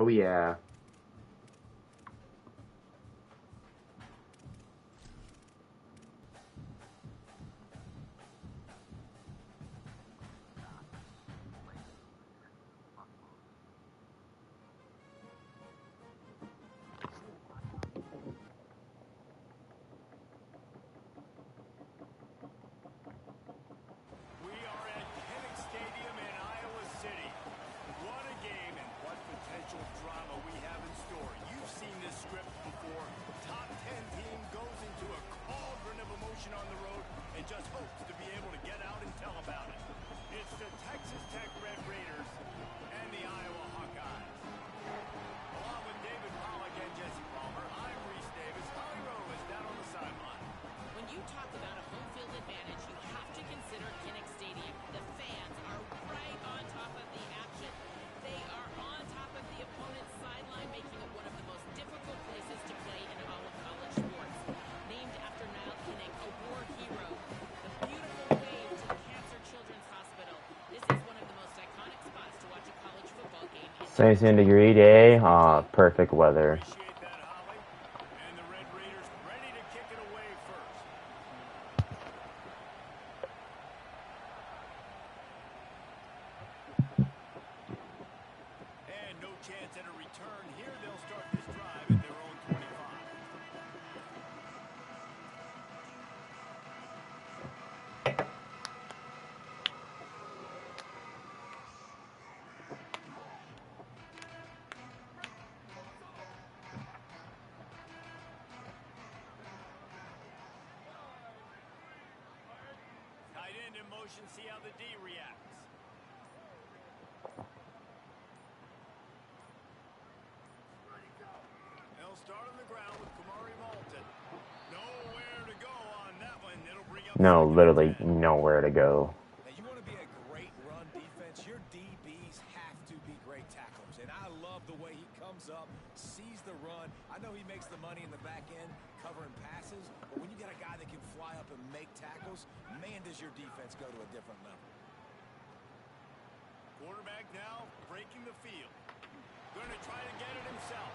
Oh yeah. We are at Kinnick Stadium in Iowa City. What a game and what potential drama we have in store. You've seen this script before. Top 10 team goes into a cauldron of emotion on the road and just hopes to be able to get out and tell about it. It's the Texas Tech Red Raiders and the Iowa Hawkeyes. Along with David Pollack and Jesse Palmer, I'm Reese Davis. Holly Rowe is down on the sideline. When you talk about a home field advantage, you have to consider Kinnick Stadium. The fans are right on top of the action. They are on top of the opponent's sideline, making it one of the most difficult places to play in all of college sports. Named after Niall Kinnick, a war hero, the beautiful wave to the Cancer Children's Hospital. This is one of the most iconic spots to watch a college football game. 17-degree day. Perfect weather. Appreciate that, Holly. And the Red Raiders ready to kick it away first. And no chance at a return here. They'll start this drive at their own 25. Tight end in motion, see how the D reacts. They'll start on the ground with Kamari Malton. Nowhere to go on that one. It'll bring up No, second literally and 10. nowhere to go. Now, you want to be a great run defense, your DBs have to be great tacklers. And I love the way he comes up, sees the run. I know he makes the money in the back end covering passes, but when you got a guy that can fly up and make tackles, man, does your defense go to a different level. Quarterback now breaking the field. Going to try to get it himself.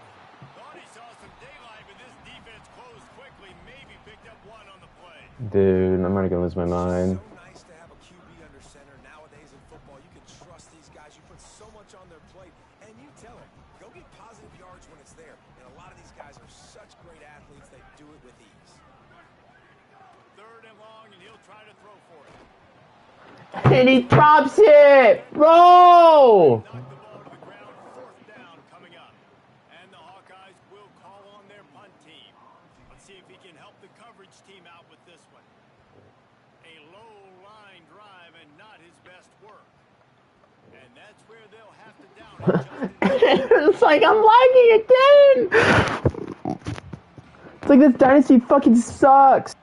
Thought he saw some daylight, but this defense closed quickly. Maybe picked up one on the play. Dude, I'm gonna lose my mind. So nice to have a QB under center. Nowadays in football, you can trust these guys. You put so much on their plate, and you tell them, go get positive yards when it's there. And a lot of these guys are such great athletes, they do it with ease. Third and long, and he'll try to throw for it. And he drops it! Bro! Knock the ball to the ground. Fourth down coming up. And the Hawkeyes will call on their punt team. Let's see if he can help the coverage team out with this one. A low line drive and not his best work. And that's where they'll have to down it. It's like I'm lagging again! It's like this dynasty fucking sucks.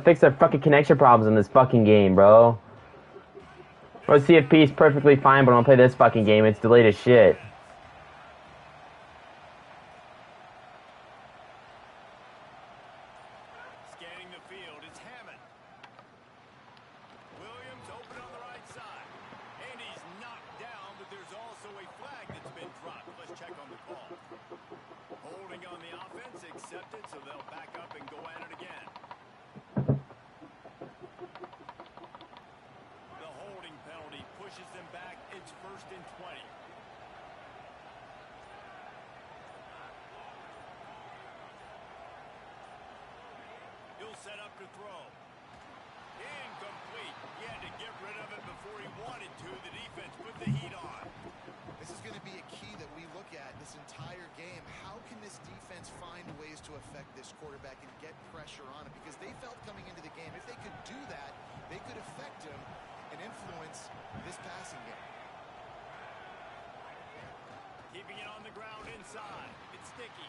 Fix their fucking connection problems in this fucking game, bro. Or CFP is perfectly fine, but I don't play this fucking game. It's delayed as shit. Scanning the field, it's Hammond. Williams open on the right side. And he's knocked down, but there's also a flag that's been dropped. Let's check on the call. Holding on the offense, accepted, so they'll back up and go at it again. The holding penalty pushes them back. It's 1st and 20. He'll set up to throw. Incomplete. He had to get rid of it before he wanted to. The defense put the heat on. This is going to be a key that we look at this entire game. How can this defense find ways to affect this quarterback and get pressure on him? Because they felt coming into the game, if they could do that, they could affect him and influence this passing game. Keeping it on the ground inside. It's sticky.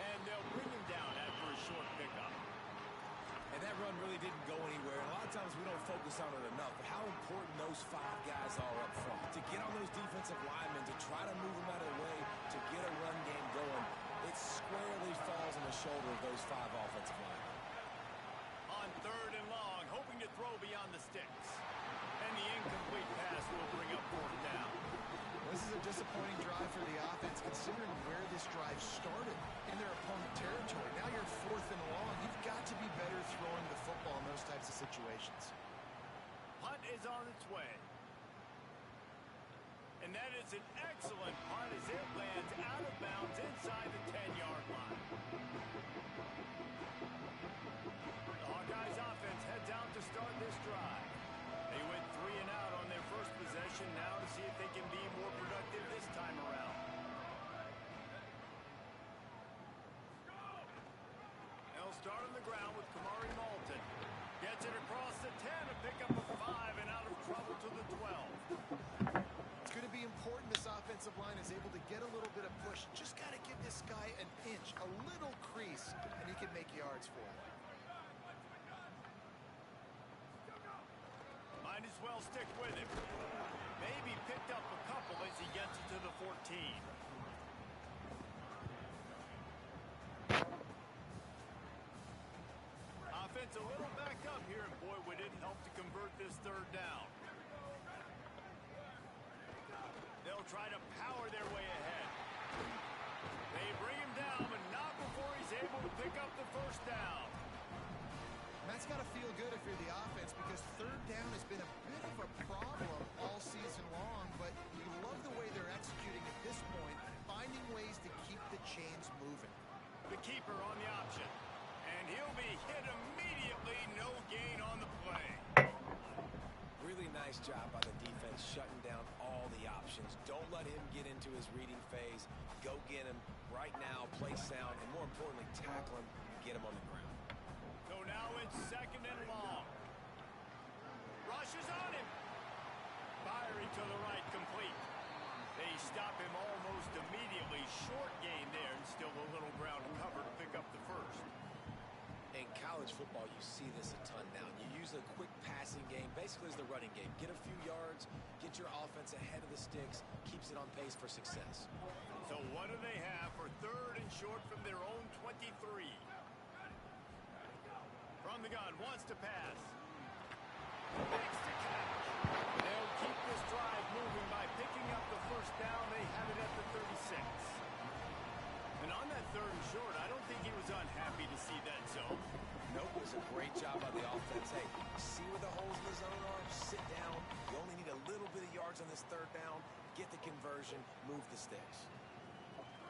And they'll bring him down after a short pickup. And that run really didn't go anywhere. And a lot of times we don't focus on it enough, but how important those 5 guys are up front. To get on those defensive linemen, to try to move them out of the way, to get a run game going, it squarely falls on the shoulder of those 5 offensive linemen. On 3rd and long, hoping to throw beyond the sticks. And the incomplete pass will bring up fourth down. This is a disappointing drive for the offense, considering where this drive started in their opponent territory. Now you're fourth and long. You've got to be better throwing the football in those types of situations. Punt is on its way. And that is an excellent punt as it lands out of bounds inside the 10-yard line. The Hawkeyes offense heads out to start this drive. They went 3 and out on their first possession, now to see if they can be more productive this time around. They'll start on the ground with Kamari Malton. Gets it across the 10 to pick up a 5 and out of trouble to the 12. It's going to be important this offensive line is able to get a little bit of push. Just got to give this guy an inch, a little crease, and he can make yards for him. Might as well stick with him. Maybe picked up a couple as he gets it to the 14. Offense a little backed up here, and boy, would it help to convert this third down. They'll try to power their way ahead. They bring him down, but not before he's able to pick up the first down. That's got to feel good if you're the offense, because third down has been a bit of a problem all season long, but you love the way they're executing at this point, finding ways to keep the chains moving. The keeper on the option, and he'll be hit immediately. No gain on the play. Really nice job by the defense shutting down all the options. Don't let him get into his reading phase. Go get him right now, play sound, and more importantly, tackle him, get him on the ground. So now it's second and long. Rushes on him. Firing to the right, complete. They stop him almost immediately. Short gain there, and still a little ground cover to pick up the first. In college football, you see this a ton now. You use a quick passing game, basically as the running game. Get a few yards, get your offense ahead of the sticks, keeps it on pace for success. So what do they have for third and short from their own 23? From the gun, wants to pass. Makes the catch. They'll keep this drive moving by picking up the first down. They have it at the 36. And on that third and short, I don't think he was unhappy to see that zone. Nope, it was a great job by the offense. Hey, see where the holes in the zone are, sit down. You only need a little bit of yards on this third down. Get the conversion, move the sticks.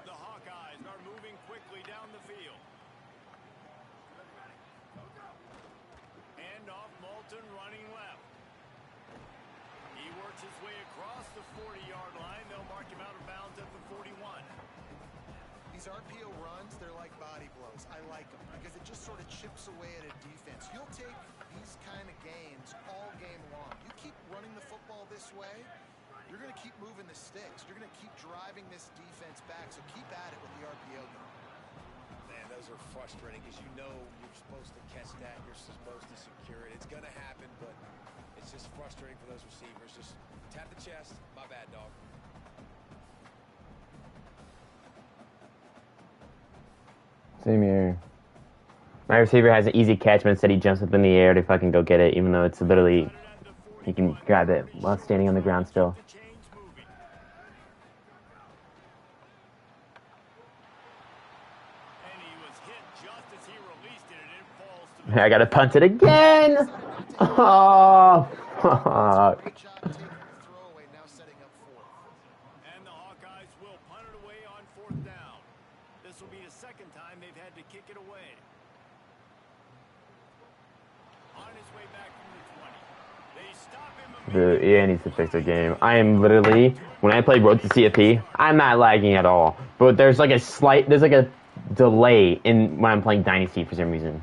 The Hawkeyes are moving quickly down the field. Hand off, Malton running left. He works his way across the 40-yard line. They'll mark him out of bounds at the 41. These RPO runs, they're like body blows. I like them because it just sort of chips away at a defense. You'll take these kind of gains all game long. You keep running the football this way, you're going to keep moving the sticks. You're going to keep driving this defense back, so keep at it with the RPO game. Man, those are frustrating because you know you're supposed to catch that. You're supposed to secure it. It's going to happen, but it's just frustrating for those receivers. Just tap the chest. My bad, dog. Same here. My receiver has an easy catch, but instead he jumps up in the air to fucking go get it, even though it's literally, he can grab it while standing on the ground still. I gotta punt it again! Oh, fuck. Great job taking the throwaway, now setting up fourth. And the Hawkeyes will punt it away on fourth down. This will be the second time they've had to kick it away. On his way back from the 20. They stop him. The EA needs to fix their game. I am literally, when I play Road to CFP, I'm not lagging at all. But there's like a delay in when I'm playing Dynasty for some reason.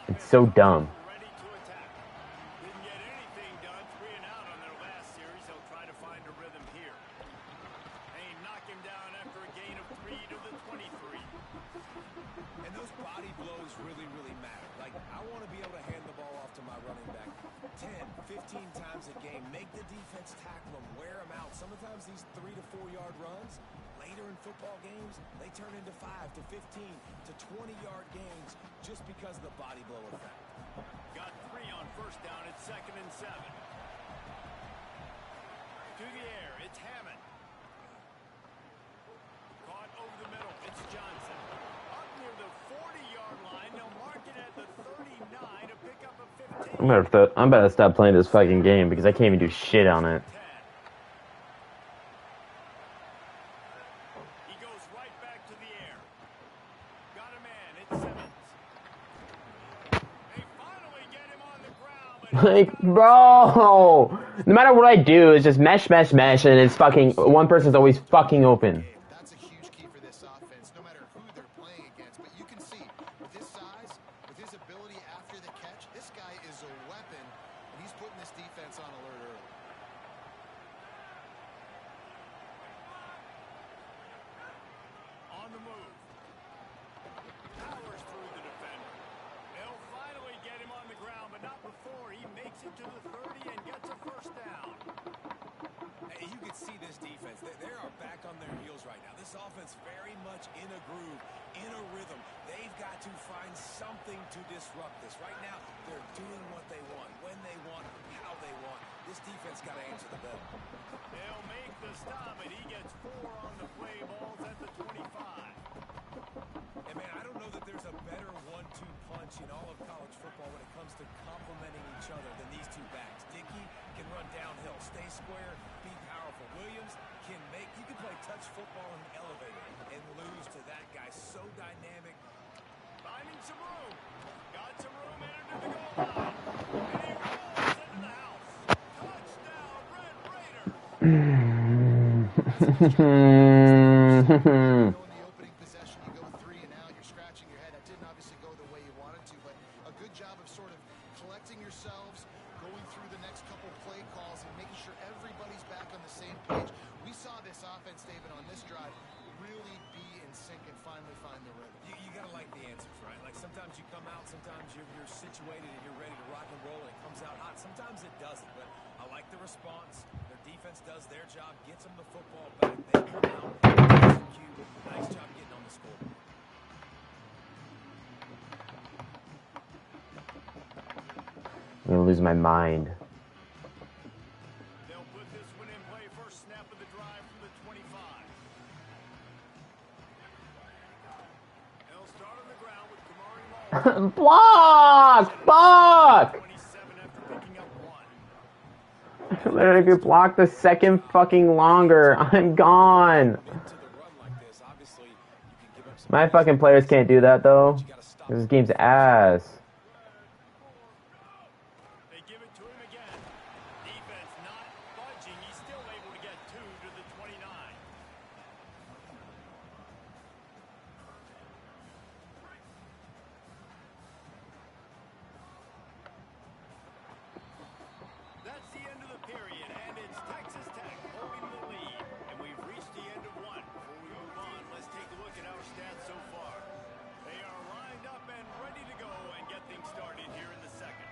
It's so dumb. Ready to attack. Didn't get anything done. 3 and out on their last series. They'll try to find a rhythm here. They knock him down after a gain of 3 to the 23. And those body blows really, really matter. Like, I want to be able to hand the ball off to my running back 10, 15 times a game. Make the defense tackle them, wear them out. Sometimes these 3 to 4 yard runs, lane later in football games, they turn into 5 to 15 to 20-yard gains just because of the body blow effect. Got 3 on first down. It's 2nd and 7. To the air, it's Hammond. Caught over the middle, it's Johnson. Up near the 40-yard line, they'll mark it at the 39 to pick up a 15. I'm about to stop playing this fucking game because I can't even do shit on it. He goes right back to the air. Got a man, it's Simmons. They finally get him on the ground, but Like, bro, no matter what I do, it's just mesh, and it's fucking, one person's always fucking open. That's a huge key for this offense, no matter who they're playing against. But you can see, with his size, with his ability after the catch, this guy is a weapon, and he's putting this defense on alert early. on the move. Powers through the defender. They'll finally get him on the ground, but not before he makes it to the 30 and gets a first down. Hey, you can see this defense. They are back on their heels right now. This offense very much in a groove, in a rhythm. They've got to find something to disrupt this. Right now, they're doing what they want, when they want, how they want. This defense got to answer the bell. They'll make the stop, and he gets 4 on the play balls at the 25. And man, I don't know that there's a better 1-2 punch in all of college football when it comes to complementing each other than these two backs. Dickey can run downhill, stay square, be powerful. Williams can make, you can play touch football in the elevator and lose to that guy. So dynamic. Finding some room. Got some room into the goal line. And he rolls into the house. Touchdown, Red Raiders. In the opening possession, you go 3 and out, you're scratching your head. That didn't obviously go the way you wanted to, but a good job of sort of collecting yourselves, going through the next couple play calls, and making sure everybody's back on the same page. We saw this offense, David, on this drive really be in sync and finally find the rhythm. You got to like the answers, right? Like sometimes you come out, sometimes you're situated and you're ready to rock and roll and it comes out hot. Sometimes it doesn't, but I like the response. Their defense does their job, gets them the football back. They come out, execute. Nice job getting on the scoreboard. I'm gonna lose my mind. They'll put this one in play. First snap of the drive from the 25. They'll start on the ground with Kamari Lawler. Block! 27 after picking up 1. Literally, if you block the second fucking longer, I'm gone. Into the run like this, obviously, you can give up some. My fucking players can't do that though. You got to stop. This game's ass. They give it to him again. Defense not budging. He's still able to get 2 to the 29. That's the end of the period, and it's Texas Tech holding the lead. And we've reached the end of 1. Before we move on, let's take a look at our stats so far. They are lined up and ready to go and get things started here in the second.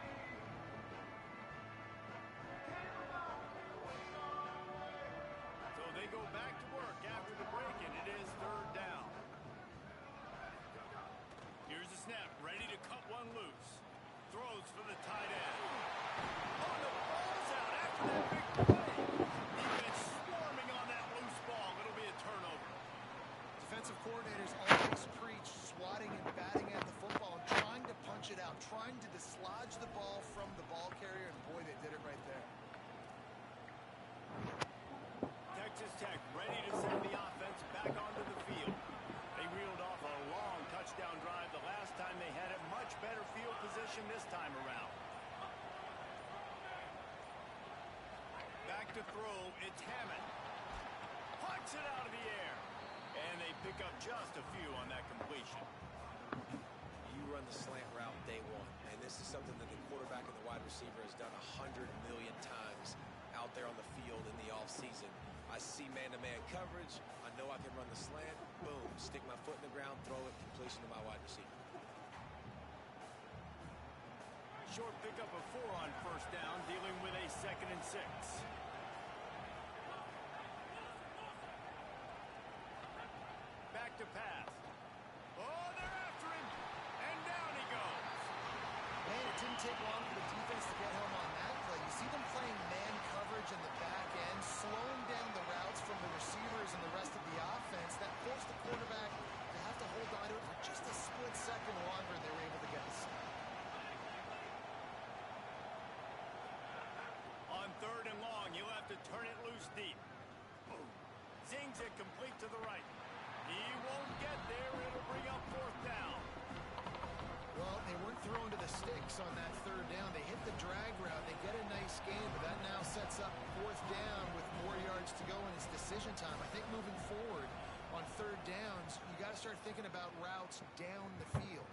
So they go back to work after the break, and it is 3rd down. Here's the snap, ready to cut one loose. Throws for the tight end. Oh, the ball's out after that big play. Defense swarming on that loose ball. It'll be a turnover. Defensive coordinators always preach swatting and batting at the football, and trying to punch it out, trying to dislodge the ball from the ball carrier, and boy, they did it right there. Texas Tech ready to send the offense back onto the field. They reeled off a long touchdown drive the last time they had it. Much better field position this time around. Back to throw, it's Hammond. Pucks it out of the air. And they pick up just a few on that completion. You run the slant route day 1, and this is something that the quarterback and the wide receiver has done 100 million times out there on the field in the offseason. I see man-to-man coverage. I know I can run the slant. Boom, stick my foot in the ground, throw it, completion to my wide receiver. Short pickup of 4 on first down, dealing with a 2nd and 6. didn't take long for the defense to get home on that play. You see them playing man coverage in the back end, slowing down the routes from the receivers and the rest of the offense. That forced the quarterback to have to hold on to it for just a split second longer, and they were able to get the sack. On 3rd and long, you'll have to turn it loose deep. Zings it complete to the right. He won't get there. It'll bring up 4th down. Well, they weren't thrown to the sticks on that 3rd down. They hit the drag route. They get a nice gain, but that now sets up 4th down with more yards to go, and it's decision time. I think moving forward on 3rd downs, you got to start thinking about routes down the field.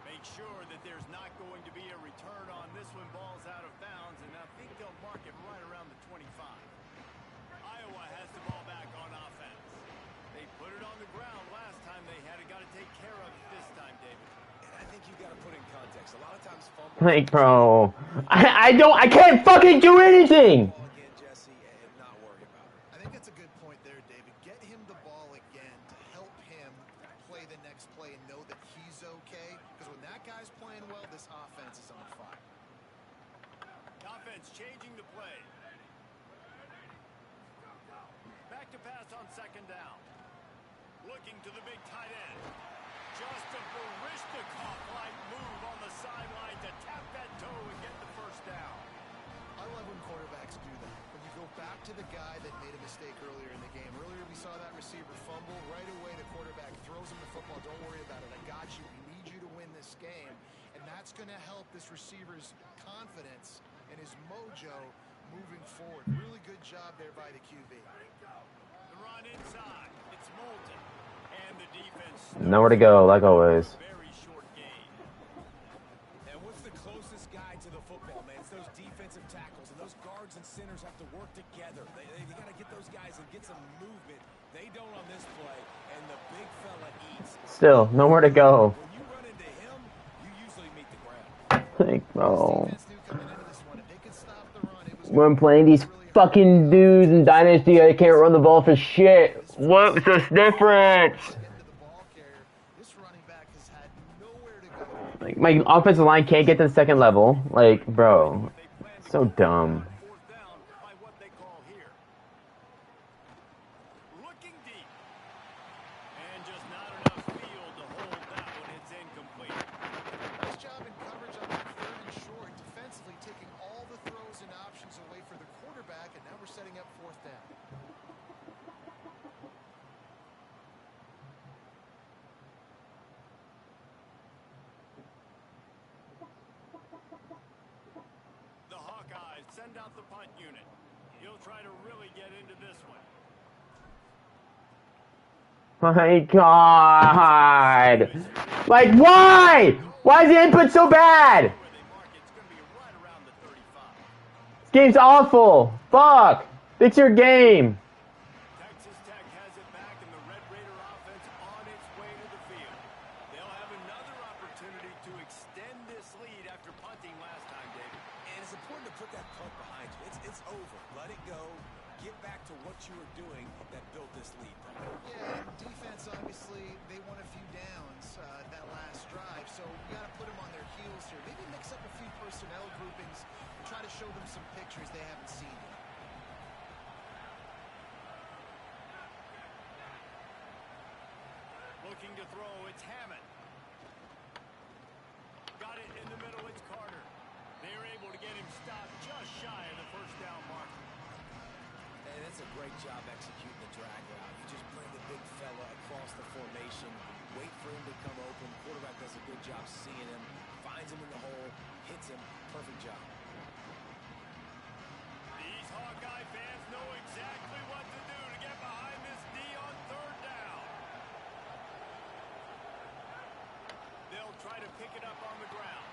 Make sure that there's not going to be a return on this when ball's out of bounds, and I think they'll mark it right around the 25. Iowa has the ball back on offense. They put it on the ground last time they had it. Got to take care of it this time, David. And I think you've got to put in context. A lot of times fumbles. Like, bro, I can't fucking do anything. Ball again, Jesse, and not worry about it. I think that's a good point there, David. Get him the ball again to help him play the next play and know that he's okay. Because when that guy's playing well, this offense is on fire. Offense changing the play. Back to pass on 2nd down. Looking to the big tight end. Just a Barishnikov-like move on the sideline to tap that toe and get the 1st down. I love when quarterbacks do that. When you go back to the guy that made a mistake earlier in the game. Earlier we saw that receiver fumble. Right away the quarterback throws him the football. Don't worry about it. I got you. We need you to win this game. And that's going to help this receiver's confidence and his mojo moving forward. Really good job there by the QB. The run inside. It's Moulton. And the defense. Nowhere to go, like always. Very short gain. And what's the closest guy to the football, man? It's those defensive tackles, and those guards and centers have to work together. They got to get those guys and get some movement. They don't on this play, and the big fella eats. Still, nowhere to go. When you run into him, you usually meet the ground. Like, bro. Defense knew coming into this one, if they could stop the run, it was When I'm playing these fucking dudes in Dynasty, I can't run the ball for shit. What's the difference? getting to the ball carrier. This running back has had nowhere to go. Like, my offensive line can't get to the 2nd level. Like, bro, so dumb. 4th down by what they call here. Looking deep. And just not enough field to hold that one. It's incomplete. Nice job in coverage on that 3rd and short. Defensively taking all the throws and options away for the quarterback, and now we're setting up 4th down. The Hawkeyes send out the punt unit. He'll try to really get into this one. My God. Like, why? Why is the input so bad? Where they mark it's going to be right around the 35. This game's awful. Fuck. Fix your game. Texas Tech has it back, and the Red Raider offense on its way to the field. They'll have another opportunity to extend this lead after punting last time, David. And it's important to put that punt behind you. It's over. Let it go. Get back to what you were doing that built this lead. Yeah, and defense, obviously, they won a few downs that last drive, so you got to put them on their heels here. Maybe mix up a few personnel groupings and try to show them some pictures they haven't seen yet. Looking to throw, it's Hammond. Got it in the middle, it's Carter. They're able to get him stopped just shy of the 1st down mark. And it's a great job executing the drag route. You just bring the big fella across the formation, wait for him to come open. Quarterback does a good job seeing him, finds him in the hole, hits him. Perfect job. These Hawkeye fans know exactly what to do to get behind this D on 3rd down. They'll try to pick it up on the ground.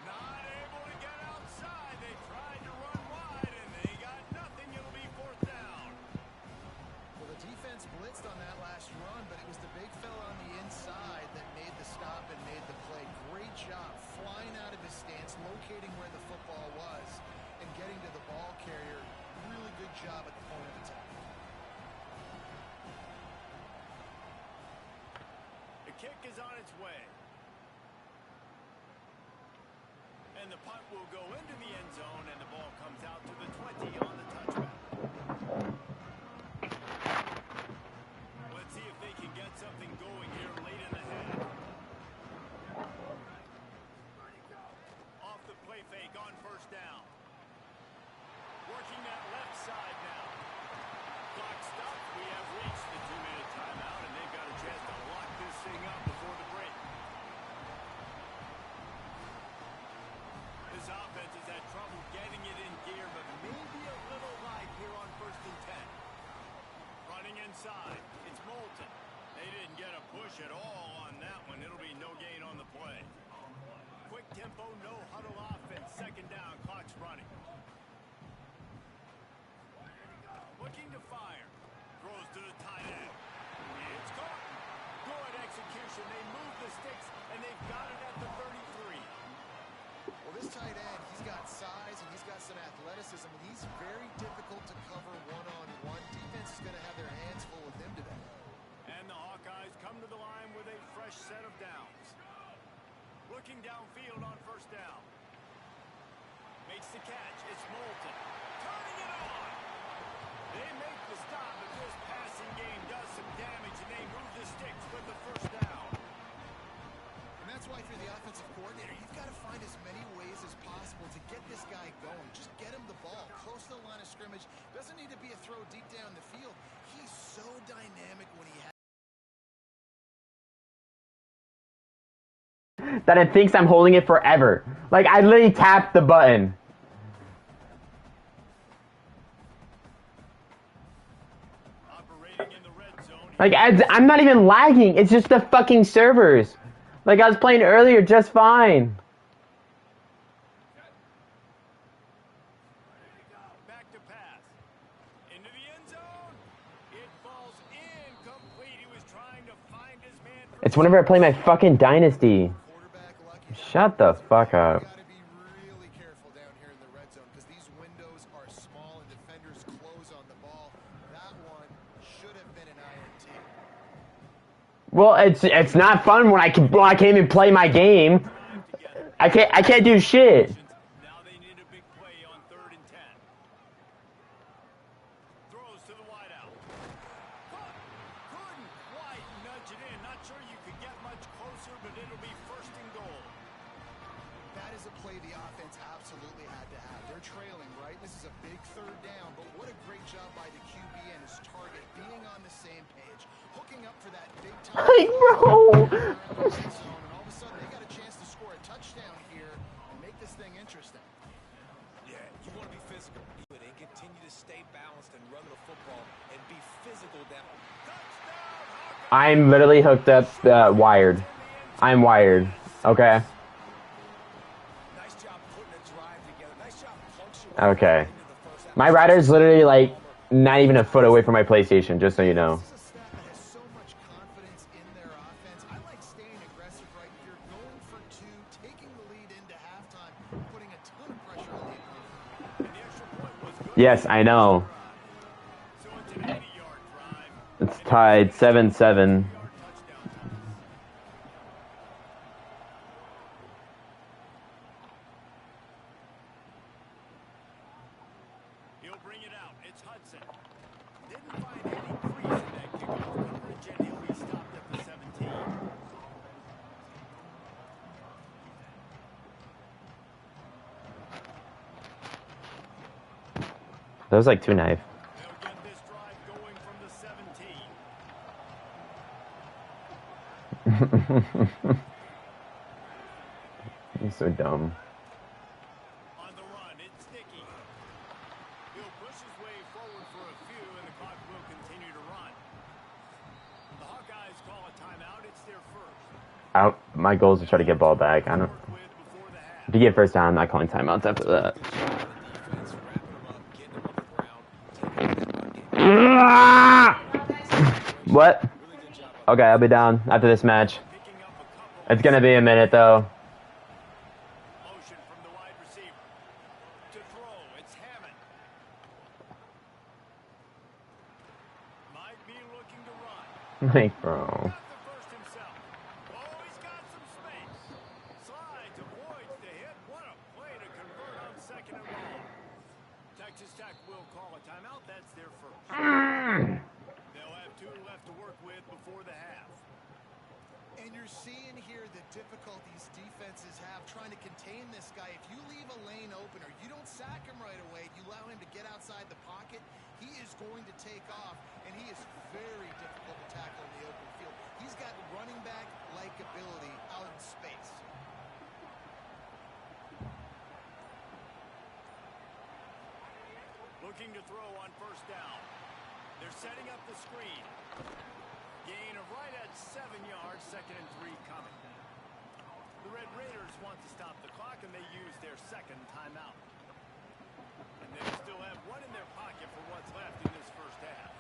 Not able to get outside. They tried to run wide, and they got nothing. It'll be 4th down. Well, the defense blitzed on that last run, but it was the big fella on the inside that made the stop and made the play. Great job flying out of his stance, locating where the football was, and getting to the ball carrier. Really good job at the point of attack. The kick is on its way. And the punt will go into the end zone, and the ball comes out to the 20 on the touchback. Let's see if they can get something going here late in the half. Off the play fake on first down. Working that left side now. Clock stopped. We have reached the 2-minute timeout, and they've got a chance to lock this thing up before the break. This offense has had trouble getting it in gear, but maybe a little light here on 1st and 10. Running inside. It's Moulton. They didn't get a push at all on that one. It'll be no gain on the play. Quick tempo, no huddle offense. 2nd down, clock's running. Looking to fire. Throws to the tight end. It's caught. Good execution. They move the sticks, and they've got it at the 33. Well, this tight end, he's got size and he's got some athleticism. And he's very difficult to cover one-on-one. Defense is going to have their hands full with him today. And the Hawkeyes come to the line with a fresh set of downs. Looking downfield on 1st down. Makes the catch. It's Moulton. Turning it on. They make the stop, but this passing game does some damage, and they move the sticks with the 1st down. And that's why if you're the offensive coordinator, you've got to find as many ways as possible to get this guy going. Just get him the ball close to the line of scrimmage. Doesn't need to be a throw deep down the field. He's so dynamic when he has that it thinks I'm holding it forever. Like, I literally tapped the button. Operating in the red zone. Like, I'm not even lagging. It's just the fucking servers. Like, I was playing earlier just fine. Back to pass. Into the end zone. It falls incomplete. He was trying to find his man. It's whenever I play my fucking Dynasty. quarterback lucky. Shut the fuck up. You got to be really careful down here in the red zone because these windows are small and defenders close on the ball. That one should have been an INT. Well, it's not fun when I can't even play my game. I can't do shit. Now they need a big play on 3rd and 10. Throws to the wideout. Couldn't quite nudge it in. Not sure you could get much closer, but it'll be 1st and goal. That is a play the offense absolutely had to have. They're trailing, right? This is a big 3rd down, but what a great job by the QB and his target being on the same page, hooking up for that big time. Like, bro. And all of a sudden, they got a chance to score a touchdown here and make this thing interesting. Yeah, you want to be physical and continue to stay balanced and run the football and be physical down. I'm literally hooked up, wired. I'm wired. Okay. Nice job putting a drive together. Nice job punctuating Okay. into the first half. My router's literally like not even a foot away from my PlayStation, just so you know. This is a staff that has so much confidence in their offense. I like staying aggressive right here, going for 2, taking the lead into halftime, putting a ton of pressure on the opponent. And the extra point was good. Yes, I know. So it's an 80-yard drive. It's tied 7-7. Touchdown time. He'll bring it out. It's Hudson. Didn't find any crease in that kickoff coverage, and he'll be stopped at the 17. That was like 2-knife. They'll get this drive going from the 17. He's so dumb. On the run, it's Sticky. He'll push his way forward for a few, and the clock will continue to run. The Hawkeyes call a timeout. It's their first. My goal is to try to get ball back. I don't. Work with before the half. If you get first down, I'm not calling timeouts after that. Defense wrapping them up, getting them on the ground, taking that run game. What? Really good job. Okay, I'll be down after this match. Picking up a couple. It's gonna be a minute though. Motion from the wide receiver. To throw, it's Hammond. Might be looking to run. Like, bro. Got the first himself. Oh, he's got some space. Slides, avoids the hit. What a second and long. Texas Tech will call a timeout. That's their first. They'll have 2 left to work with before the half. And you're seeing here the difficulties defenses have trying to contain this guy. If you leave a lane open or you don't sack him right away, you allow him to get outside the pocket, he is going to take off, and he is very difficult to tackle in the open field. He's got running back-like ability out in space. Looking to throw on first down. They're setting up the screen. Gain of right at 7 yards, 2nd and 3 coming. The Red Raiders want to stop the clock, and they use their second timeout. And they still have 1 in their pocket for what's left in this first half.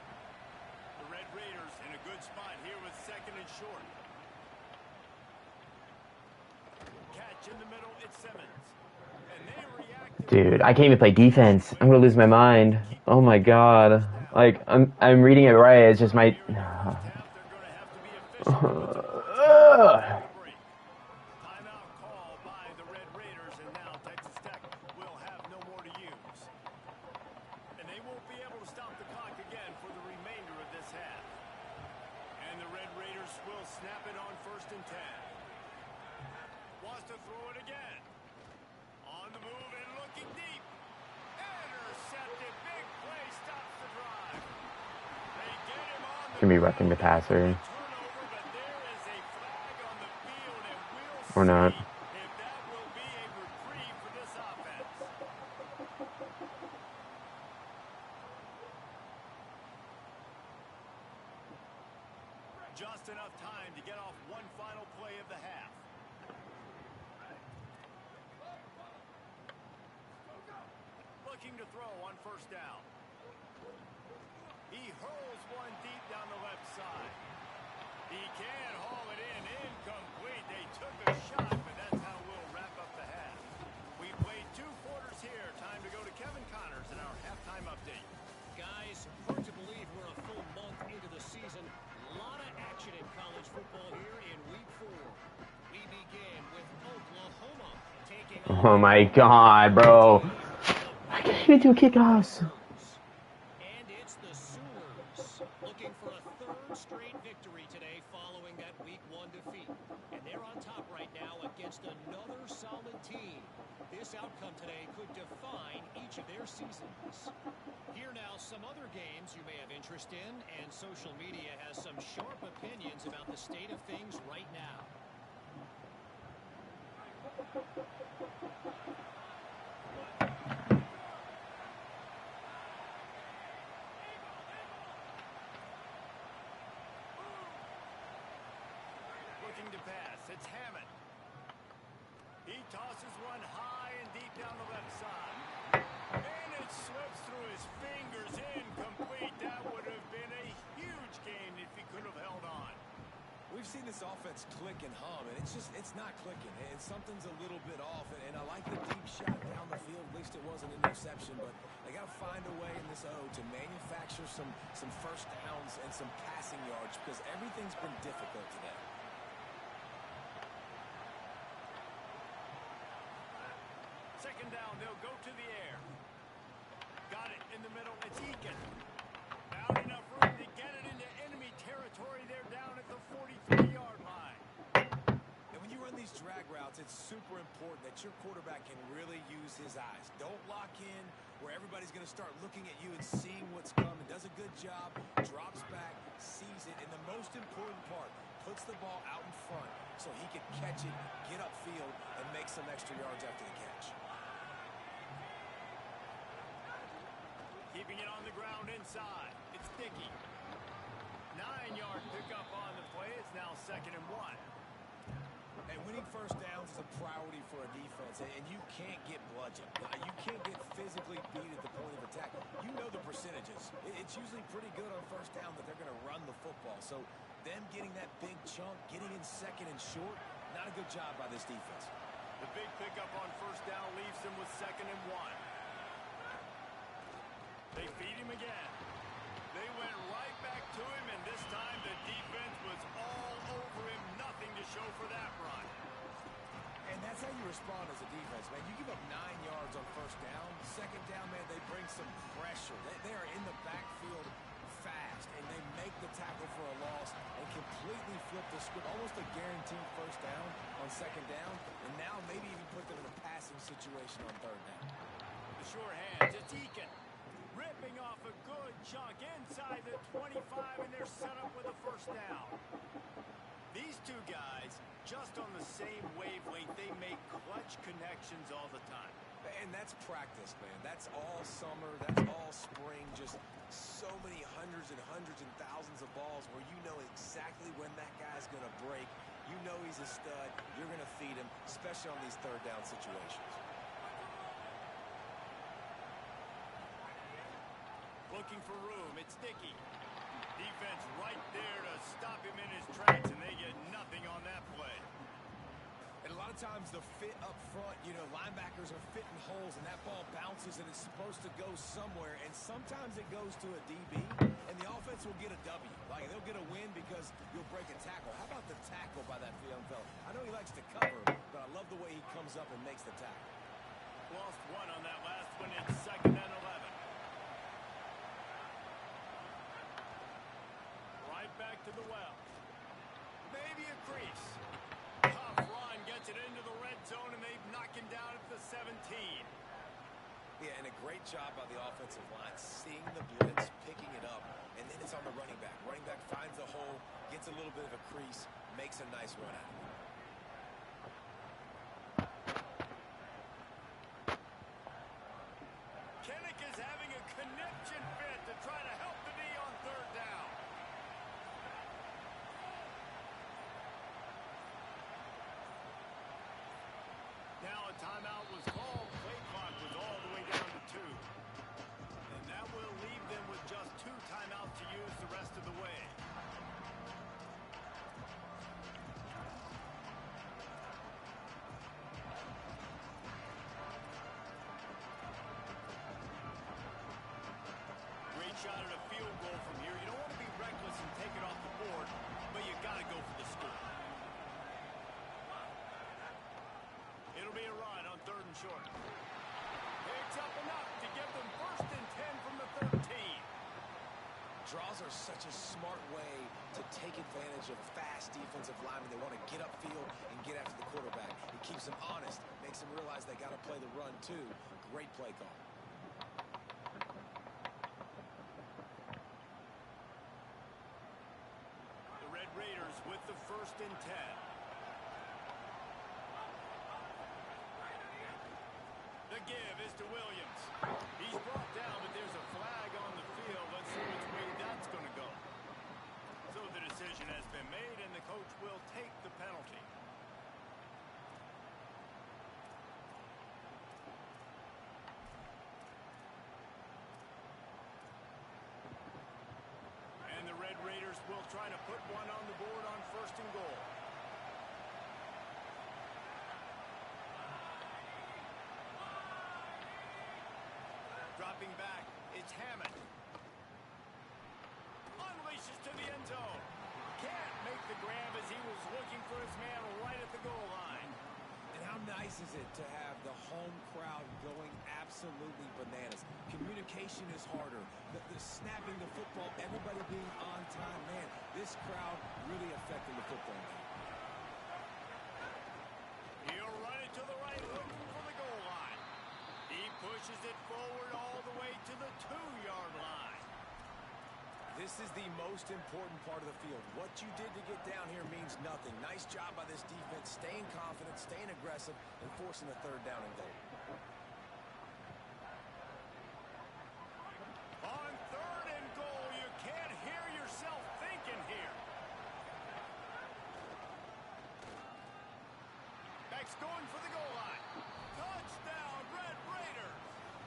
The Red Raiders in a good spot here with 2nd and short. Catch in the middle, it's Simmons. And they react. Dude, I can't even play defense. I'm gonna lose my mind. Oh my god. Like, I'm reading it right. It's just my. Timeout call by the Red Raiders, and now Texas Tech will have no more to use. And they won't be able to stop the clock again for the remainder of this half. And the Red Raiders will snap it on 1st and 10. Wants to throw it again. On the move and looking deep. Intercepted. Big play stops the drive. They get him on the Gonna be wrecking the passer. turnover, but there is a flag on the field, and we'll Or not. see if that will be a reprieve for this offense. Just enough time to get off one final play of the half. Looking to throw on first down. He hurls one deep down the left side. He can haul it in. Incomplete. They took a shot, but that's how we'll wrap up the half. We played 2 quarters here. Time to go to Kevin Connors in our halftime update. Guys, hard to believe we're a full month into the season. A lot of action in college football here in Week 4. We begin with Oklahoma taking on Oh my god, bro. I can't even do kickoffs. And it's the Sooners looking for a 3rd straight victory today following that Week 1 defeat. And they're on top right now against another solid team. This outcome today could define each of their seasons. Here now, some other games you may have interest in, and social media has some sharp opinions about the state of things right now. Looking to pass. It's Hammond. He tosses one high and deep down the left side. And it slips through his fingers. Incomplete. That would have been a huge gain if he could have held on. We've seen this offense click and hum, and it's not clicking. And something's a little bit off. And I like the deep shot down the field. At least it was an interception, but they got to find a way in this O to manufacture some first downs and some passing yards because everything's been difficult today. Second down, they'll go to the air. Got it in the middle. It's Eakin. Found enough room to get it into enemy territory. They're down at the 43-yard line. And when you run these drag routes, it's super important that your quarterback can really use his eyes. Don't lock in where everybody's going to start looking at you and seeing what's coming. Does a good job, drops back, sees it, and the most important part, puts the ball out in front so he can catch it, get upfield, and make some extra yards after the catch. Keeping it on the ground inside. It's Dickey. 9-yard pickup on the play. It's now 2nd and 1. And winning first downs is a priority for a defense, and you can't get bludgeoned. You can't get physically beat at the point of attack. You know the percentages. It's usually pretty good on first down that they're going to run the football. So them getting that big chunk, getting in 2nd and short, not a good job by this defense. The big pickup on first down leaves them with 2nd and 1. They feed him again. They went right back to him, and this time the defense was all over him. Nothing to show for that run. And that's how you respond as a defense, man. You give up 9 yards on first down. Second down, man, they bring some pressure. They are in the backfield fast, and they make the tackle for a loss and completely flip the script. Almost a guaranteed first down on second down, and now maybe even put them in a passing situation on third down. The sure hands, it's Eakin. Ripping off a good chunk inside the 25, and they're set up with a first down. These two guys, just on the same wavelength, they make clutch connections all the time. And that's practice, man. That's all summer. That's all spring. Just so many hundreds and thousands of balls where you know exactly when that guy's going to break. You know he's a stud. You're going to feed him, especially on these third down situations. Looking for room, it's Dickey. Defense right there to stop him in his tracks, and they get nothing on that play. And a lot of times the fit up front, you know, linebackers are fitting holes, and that ball bounces, and it's supposed to go somewhere. And sometimes it goes to a DB, and the offense will get a W. Like, they'll get a win because you'll break a tackle. How about the tackle by that young fella? I know he likes to cover, but I love the way he comes up and makes the tackle. Lost one on that last one. It's 2nd and 11. Right back to the well. Maybe a crease. Tough run gets it into the red zone, and they knock him down at the 17. Yeah, and a great job by the offensive line, seeing the blitz, picking it up, and then it's on the running back. Running back finds the hole, gets a little bit of a crease, makes a nice run out of it. Kinnick is having a conniption fit to try to help the D on third down. Now a timeout was called. Play clock was all the way down to 2. And that will leave them with just 2 timeouts to use the rest of the way. Great shot at a field goal from here. You don't want to be reckless and take it off the board, but you got to go for the score. It'll be a run on 3rd and short. Picks up enough to give them 1st and 10 from the 13. Draws are such a smart way to take advantage of fast defensive linemen. They want to get upfield and get after the quarterback. It keeps them honest, makes them realize they got to play the run too. Great play call. The Red Raiders with the 1st and 10. The give is to Williams. He's brought down, but there's a flag on the field. Let's see which way that's going to go. So the decision has been made, and the coach will take the penalty. And the Red Raiders will try to put one on the board on 1st and goal. Dropping back, it's Hammond. Unleashes to the end zone. Can't make the grab as he was looking for his man right at the goal line. And how nice is it to have the home crowd going absolutely bananas? Communication is harder. The snapping the football, everybody being on time. Man, this crowd really affecting the football game. He'll run it to the right, looking for the goal line. He pushes it forward all the way to the 2-yard line. This is the most important part of the field. What you did to get down here means nothing. Nice job by this defense, staying confident, staying aggressive, and forcing the 3rd down and goal. On 3rd and goal, you can't hear yourself thinking here. Back's going for the goal line. Touchdown, Red Raiders.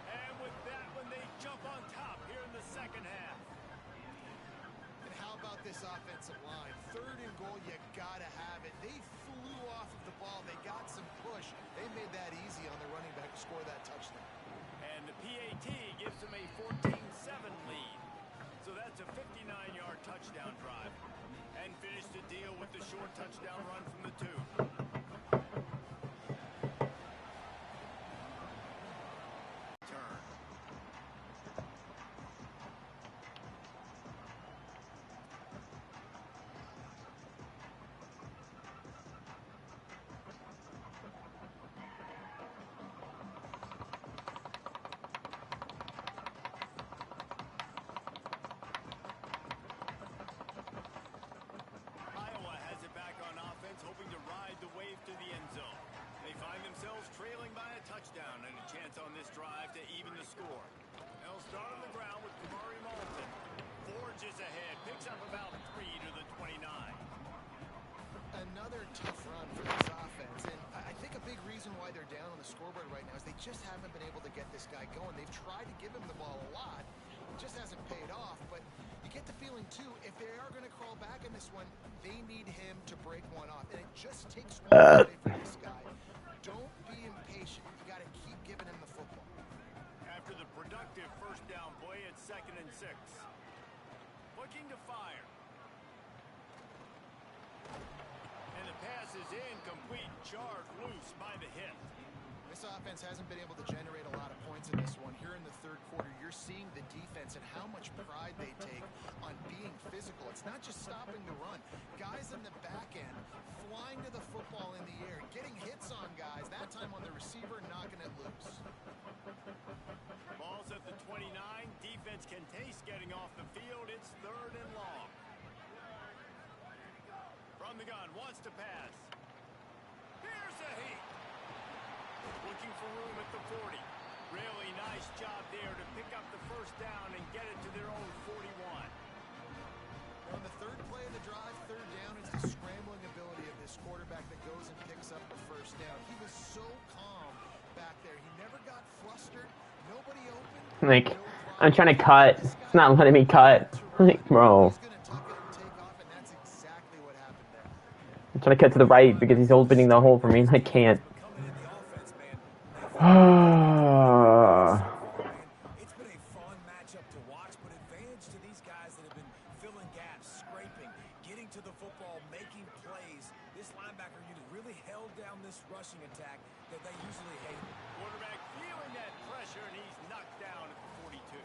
And with that one, they jump on top here in the 2nd half. And how about this offensive line? 3rd and goal, you gotta have it. They flew off of the ball. They got some push. They made that easy on the running back to score that touchdown. And the PAT gives them a 14-7 lead. So that's a 59-yard touchdown drive. And finish the deal with the short touchdown run from the 2. themselves trailing by a touchdown and a chance on this drive to even the score. They'll start on the ground with Kamari Malton. Forges ahead, picks up about 3 to the 29. Another tough run for this offense, and I think a big reason why they're down on the scoreboard right now is they just haven't been able to get this guy going. They've tried to give him the ball a lot. It just hasn't paid off, but you get the feeling, too, if they are going to crawl back in this one, they need him to break one off, and it just takes one away from this guy. Don't be impatient. You got to keep giving him the football. After the productive first down play, it's 2nd and 6. Looking to fire. And the pass is incomplete, charged loose by the hit. This offense hasn't been able to generate a lot of points in this one. Here in the third quarter, you're seeing the defense and how much pride they take on being physical. It's not just stopping the run. Guys in the back end flying to the football in the air, getting hits on guys, that time on the receiver, knocking it loose. Ball's at the 29. Defense can taste getting off the field. It's 3rd and long. From the gun, wants to pass. Here's a heat. Looking for room at the 40. Really nice job there to pick up the first down and get it to their own 41. On the third play of the drive, third down, it's the scrambling ability of this quarterback that goes and picks up the first down. He was so calm back there. He never got flustered. Nobody open. Like, I'm trying to cut. It's not letting me cut. Like, bro. He's going to tuck it and take off, and that's exactly what happened there. I'm trying to cut to the right because he's opening the hole for me and I can't. Coming in the offense, man. It's been a fun matchup to watch, but advantage to these guys that have been filling gaps, scraping, getting to the football, making plays. This linebacker unit really held down this rushing attack that they usually hate. Quarterback feeling that pressure, and he's knocked down at the 42.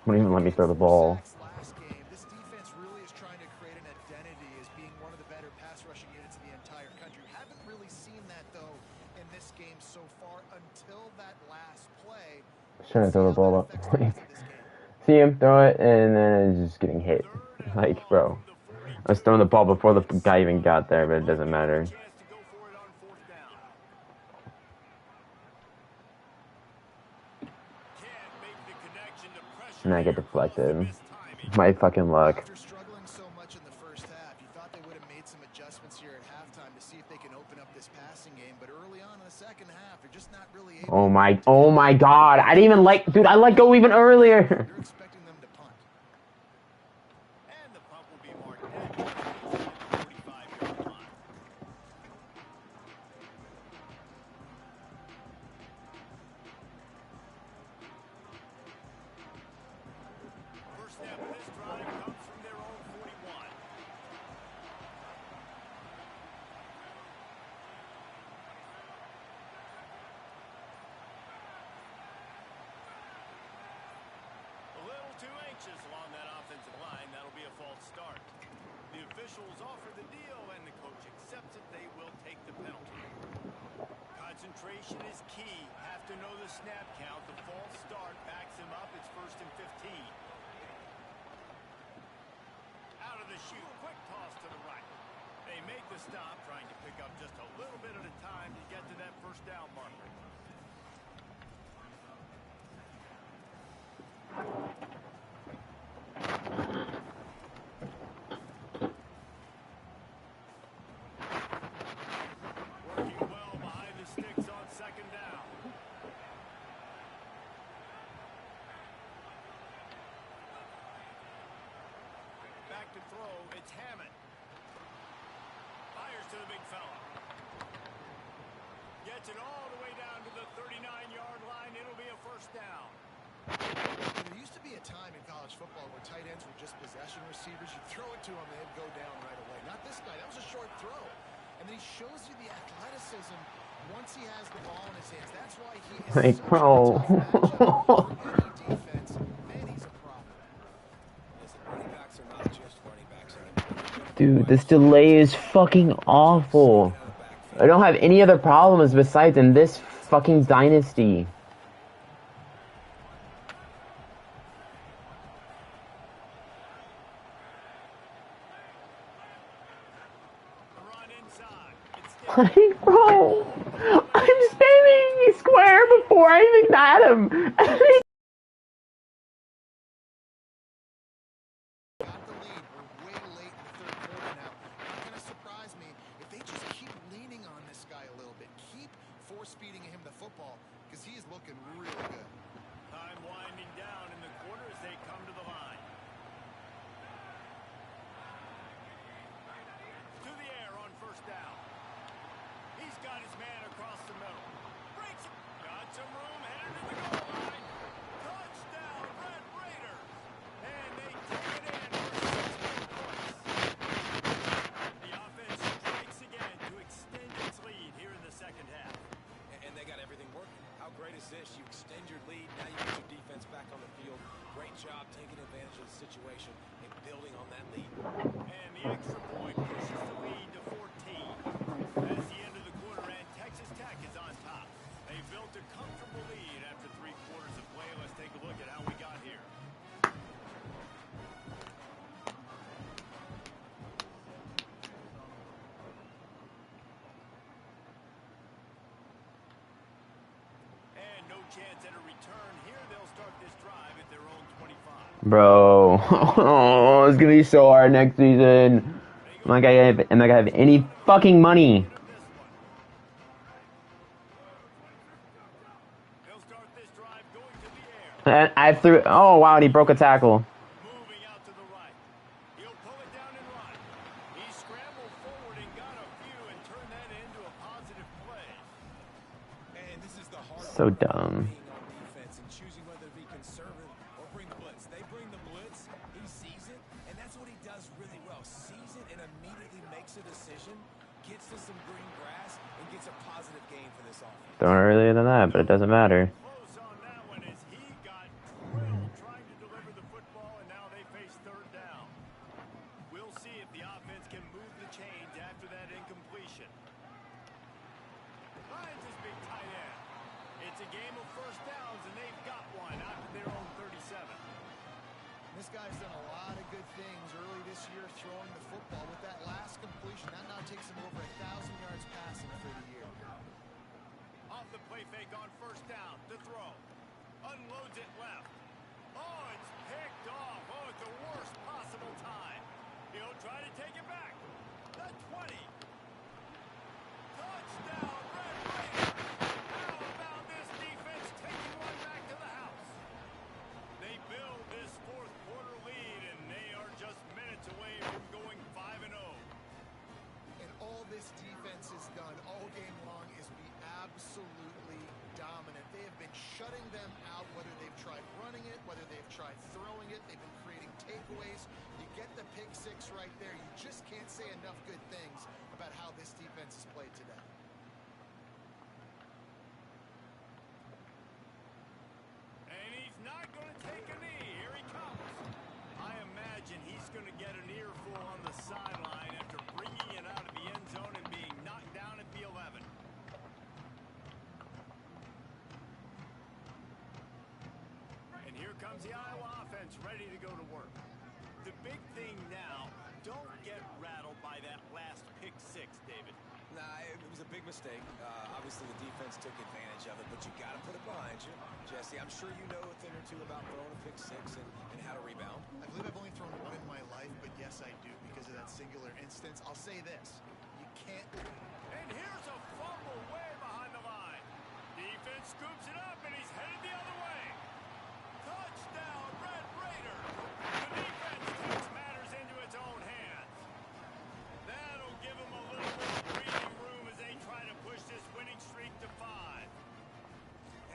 Won't even let me throw the ball. Last game, this defense really is trying to create an identity as being one of the better pass rushing units in the entire country. Haven't really seen that, though, in this game so far until that last play. Trying to throw the ball up. See him throw it, and then it's just getting hit. Like, bro. I was throwing the ball before the guy even got there, but it doesn't matter. Chance to go for it on 4th down. Can't make the connection to pressure. And I get here. deflected. Missed timing. My fucking luck. After struggling so much in the first half, you thought they would have made some adjustments here at halftime to see if they can open up this passing game. But early on in the second half, they're just not really able. Oh my god. I didn't even like, dude, I let go even earlier. You're expecting them to punt. And the punt will be marked dead. 45-yard line. First snap of this drive comes from their own 41. A little too anxious along that offensive line. That'll be a false start. The officials offer the deal, and the coach accepts it. They will take the penalty. Concentration is key. Have to know the snap count. The false start backs him up. It's 1st and 15. Out of the chute. Quick toss to the right. They make the stop, trying to pick up just a little bit at a time to get to that first down marker. Working well behind the sticks on 2nd down. Back to throw, it's Hammond. Fires to the big fella. Gets it all the way down to the 39-yard line. It'll be a first down. There used to be a time in college football where tight ends were just possession receivers. You throw it to them, they'd go down right away. Not this guy. That was a short throw. And then he shows you the athleticism once he has the ball in his hands. That's why he is Like, such bro. a tough matchup for any defense. Man, he's a problem. Listen, running backs are not just running backs anymore. Dude, this delay is fucking awful. I don't have any other problems besides in this fucking dynasty. The run inside. It's Like, bro, I'm before I even had him. Got the lead. We're way late in the third quarter now. Not going to surprise me if they just keep leaning on this guy a little bit. Keep force-feeding him the football because he is looking really good. Time winding down in the quarter as they come to the line. To the air on first down. He's got his man across the middle. Breaks it. Got some room headed to the goal line. Touchdown, Red Raiders. And they take it in for 6 points. The offense strikes again to extend its lead here in the second half. And they got everything working. How great is this? You extend your lead, now you get your defense back on the field. Great job taking advantage of the situation and building on that lead. And the extra point pushes the lead to 14. As the end of the quarter and Texas Tech is on top. They built a comfortable lead after 3 quarters of play. Let's take a look at how we got here. And no chance at a return here. They'll start this drive at their own 25. Bro, oh, it's gonna be so hard next season. I'm not gonna have any fucking money. They'll start this drive going to the air. And I threw. Oh wow, and he broke a tackle. Moving out to the right. He'll pull it down and run. He scrambled forward and got a few and turned that into a positive play. And this is the hard So part about dumb. being on defense and choosing whether to be conservative or bring the blitz. They bring the blitz, he sees it, and that's what he does really well. Sees it and immediately makes a decision, gets to some green grass, and gets a positive gain for this offense. Thrown earlier than that, but it doesn't matter. Close on that one as he got drilled trying to deliver the football, and now they face third down. We'll see if the offense can move the chains after that incompletion. Finds his big tight end. It's a game of first downs, and they've got one out to their own 37. This guy's done a lot of good things early this year throwing the football. With that last completion, that now takes him over 1,000 yards passing for the year. Off the play fake on first down to throw. Unloads it left. Oh, it's picked off. Oh, at the worst possible time. He'll try to take it back. The 20. Touchdown, Red Raiders. How about this defense taking one back to the house? They build this fourth quarter lead, and they are just minutes away from going 5-0. And all this defense has done all game long is be absolutely dominant. They have been shutting them out, whether they've tried running it, whether they've tried throwing it. They've been creating takeaways. You get the pick six right there. You just can't say enough good things about how this defense has played today. And he's not going to take a knee. Here he comes. I imagine he's going to get an earful on the sideline after bringing it out of the end zone and being knocked down at the 11. And here comes the Iowa offense ready to go to work. The big thing now, don't get rattled by that last pick six, David. Nah, it was a big mistake. Obviously, the defense took advantage of it, but you got to put it behind you. Jesse, I'm sure you know a thing or two about throwing a pick six and how to rebound. I believe I've only thrown one in my life, but yes, I do because of that singular instance. I'll say this. You can't... And here's a fumble way behind the line. Defense scoops it up, and he's headed the other way. Touchdown, Red Raiders. The defense takes matters into its own hands. That'll give them a little more breathing room as they try to push this winning streak to 5.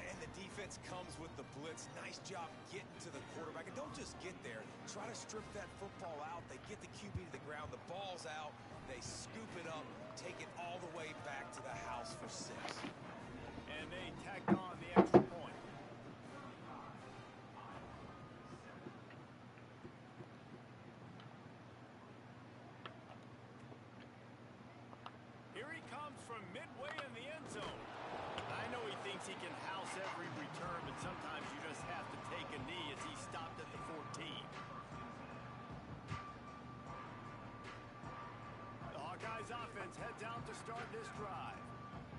And the defense comes with the blitz. Nice job getting to the quarterback. And don't just get there. Try to strip that football out. They get the QB to the ground. The ball's out. They scoop it up, take it all the way back to the house for 6. And they tacked on the extra point. Here he comes from midway in the end zone. I know he thinks he can house every return, but sometimes you just have to take a knee as he stopped at the 14. The Hawkeyes offense heads out to start this drive.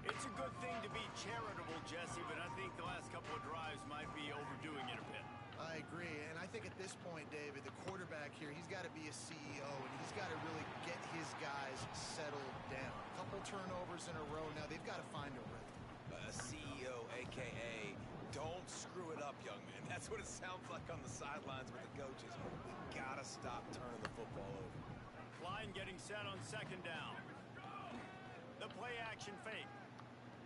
It's a good thing to be charitable, Jesse, but I think the last couple of drives might be overdoing it a bit. I agree, and I think at this point, David, the quarterback here, he's got to be a CEO, and he's got to really get his guys settled down. A couple turnovers in a row now, they've got to find a rhythm. A CEO, a.k.a. don't screw it up, young man. That's what it sounds like on the sidelines with the coaches. We got to stop turning the football over. Klein getting set on second down. The play action fake.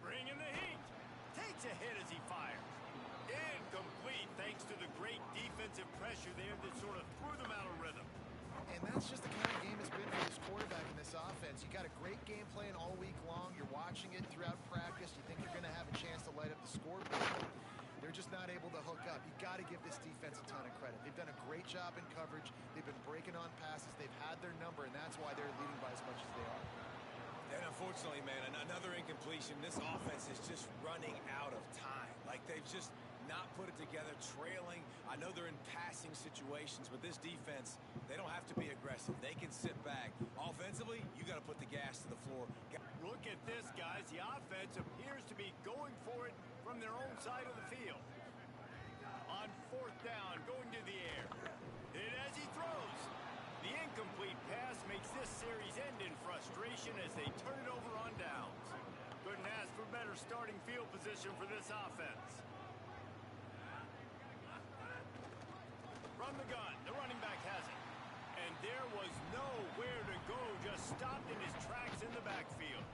Bringing the heat. Takes a hit as he fires. Incomplete thanks to the great defensive pressure there that sort of threw them out of rhythm. And that's just the kind of game it's been for this quarterback in this offense. You got a great game plan all week long. You're watching it throughout practice. You think you're going to have a chance to light up the scoreboard. They're just not able to hook up. You got to give this defense a ton of credit. They've done a great job in coverage. They've been breaking on passes. They've had their number, and that's why they're leading by as much as they are. And unfortunately, man, another incompletion. This offense is just running out of time. Like they've just not put it together, trailing. I know they're in passing situations, but this defense, they don't have to be aggressive. They can sit back. Offensively, you got to put the gas to the floor. Look at this, guys. The offense appears to be going for it from their own side of the field. On fourth down, going to the air. Hit as he throws. The incomplete pass makes this series end in frustration as they turn it over on downs. Couldn't ask for better starting field position for this offense. From the gun, the running back has it. And there was nowhere to go, just stopped in his tracks in the backfield.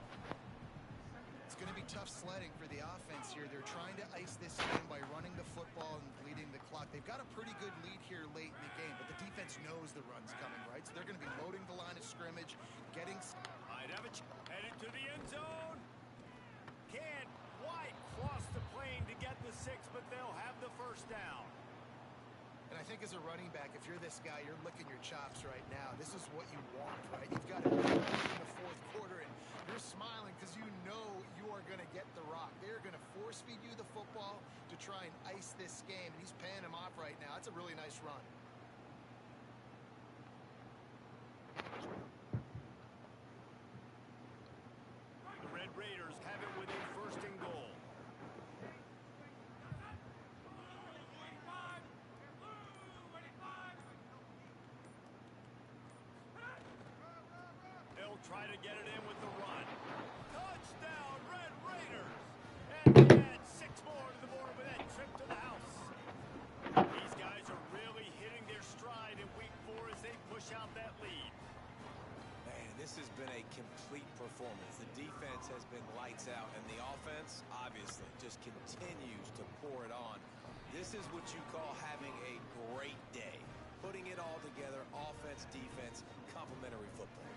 It's going to be tough sledding for the offense here. They're trying to ice this game by running the football and bleeding the clock. They've got a pretty good lead here late in the game, but the defense knows the run's coming, right? So they're going to be loading the line of scrimmage, getting... Might have a headed to the end zone. Can't quite cross the plane to get the 6, but they'll have the first down. And I think as a running back, if you're this guy, you're licking your chops right now. This is what you want, right? You've got to be in the fourth quarter, and you're smiling because you know you are going to get the rock. They're going to force feed you the football to try and ice this game, and he's paying him off right now. That's a really nice run. The Red Raiders have it within first and goal. They'll try to get it in with the run. Touchdown, Red Raiders! And they add 6 more to the board with that trip to the house. These guys are really hitting their stride in week 4 as they push out that lead. Man, this has been a complete performance. The defense has been lights out, and the offense, obviously, just continues to pour it on. This is what you call having a great day. Putting it all together, offense, defense, complementary football.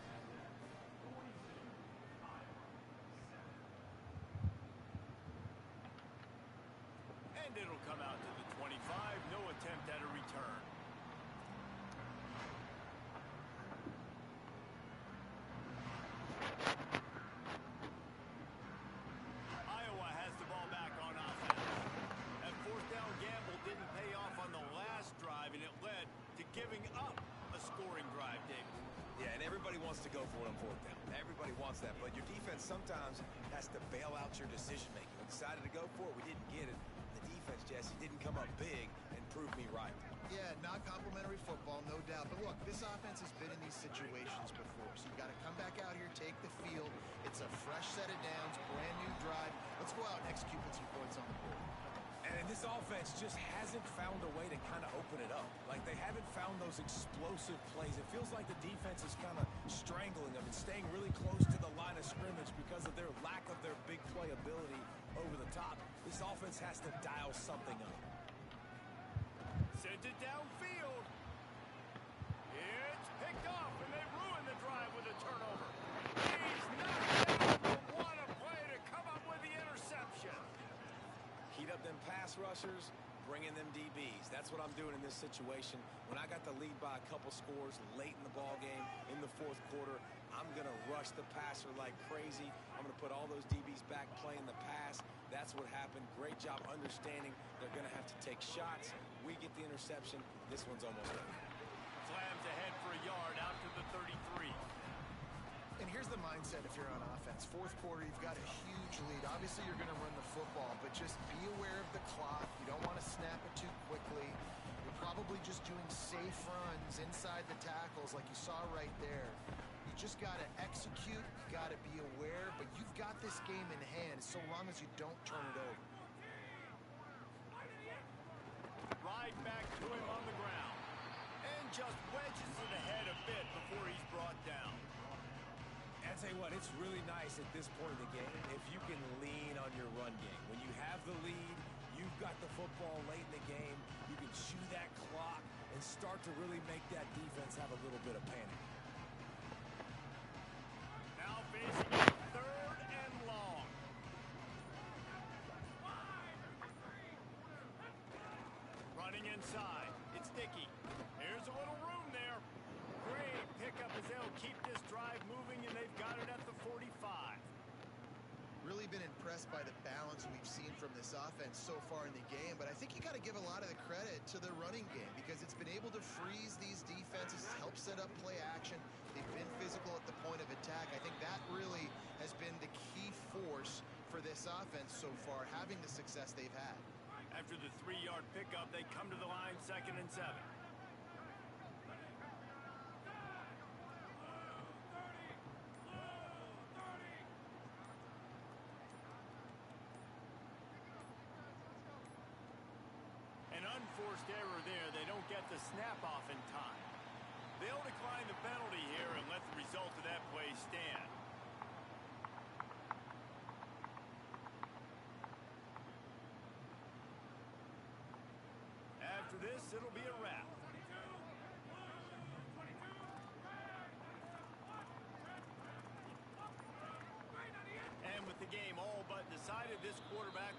And it'll come out to the 25. No attempt at a return. Iowa has the ball back on offense. That fourth down gamble didn't pay off on the last drive, and it led to giving up a scoring drive, David. Yeah, and everybody wants to go for it on fourth down. Everybody wants that, but your defense sometimes has to bail out your decision-making. We decided to go for it. We didn't get it. The defense, Jesse, didn't come up big and prove me right. Yeah, not complimentary football, no doubt. But look, this offense has been in these situations before, so you got to come back out here, take the field. It's a fresh set of downs, brand new drive. Let's go out and execute, put some points on the board. And this offense just hasn't found a way to kind of open it up. Like, they haven't found those explosive plays. It feels like the defense is kind of strangling them and staying really close to the line of scrimmage because of their lack of their big play ability over the top. This offense has to dial something up. Sent it downfield. It's picked off, and they ruin the drive with a turnover. He's knocked down, but what a play to come up with the interception. Heat up them pass rushers, bring in them DBs. That's what I'm doing in this situation. When I got the lead by a couple scores late in the ball game, in the fourth quarter, I'm going to rush the passer like crazy. I'm going to put all those DBs back playing the pass. That's what happened. Great job understanding they're going to have to take shots. We get the interception. This one's almost over. Slams ahead for a yard out to the 33. And here's the mindset if you're on offense. Fourth quarter, you've got a huge lead. Obviously, you're going to run the football, but but just be aware of the clock. You don't want to snap it too quickly. You're probably just doing safe runs inside the tackles like you saw right there. You just got to execute, you got to be aware, but you've got this game in hand so long as you don't turn it over. Right back to him on the ground. And just wedges it ahead a bit before he's brought down. I tell you what, it's really nice at this point in the game if you can lean on your run game. When you have the lead, you've got the football late in the game, you can chew that clock and start to really make that defense have a little bit of panic. Now facing 3rd and long. Running inside. It's Dickey. Here's a little room there. Great pickup as they'll keep this drive moving, and they've got it at the 45. Really been impressed by the balance we've seen from this offense so far in the game, but I think you got to give a lot of the credit to the running game because it's been able to freeze these defenses, help set up play action. They've been physical at the point of attack. I think that really has been the key force for this offense so far, having the success they've had. After the 3-yard pickup, they come to the line 2nd and 7. An unforced error there. They don't get the snap off in time. They'll decline the penalty here and let the result of that play stand. After this, it'll be a wrap. And with the game all but decided, this quarterback